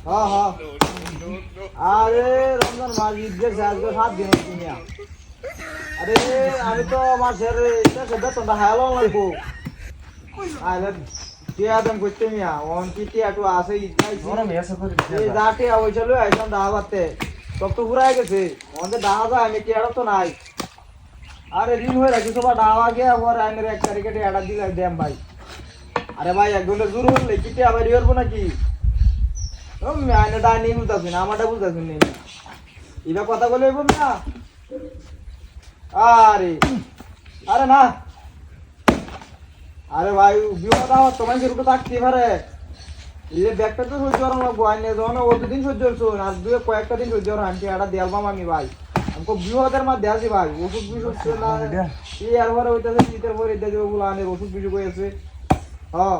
হ্যাঁ হ্যাঁ আরে রমজান মাস ঈদ গেছে আজকে 7 দিন হচ্ছে মিয়া আরে আমি তো মাসের বেতনটা হায়ালো লাগবো আরে টিয়া দাম করতে মিয়া অন কি টিয়া টু আছে ঈদ পাইছি এই যা টিয়া হয়েছিল একদম দাহাবাতে সব তো পুরাই গেছে আমাদের দাহা যায় আমি টিয়াটা তো নাই আরে ঋণ হয়ে রাখি সবার দাওয়া গিয়ে আবার আইনের 1 তারিখে টিয়াটা দিলে দেম ভাই আরে ভাই এক ঘন্টা জোর হলে কি টিয়া বাড়ি করবো নাকি আইনেটা নিয়ে বুঝতেছি না আমারটা বুঝতেছি না এবার কথা বলে না আরে আরে না আরে ভাই বিপদ আমার তোমার সেরকম থাকতে পারে এই ব্যাগটা তো সহ্য করানো লাগবো আইনে যখন অতদিন সহ্য করছো আর কয়েকটা দিন সহ্য করা আনটি এটা দেওয়াম আমি ভাই আমাকে বিপদের মধ্যে আছি ভাই ওষুধ বিষ না এই আর পরে ওইটাতে শীতের পরে এটা যে ওগুলো আনে ওষুধ বিষ হয়েছে হ্যাঁ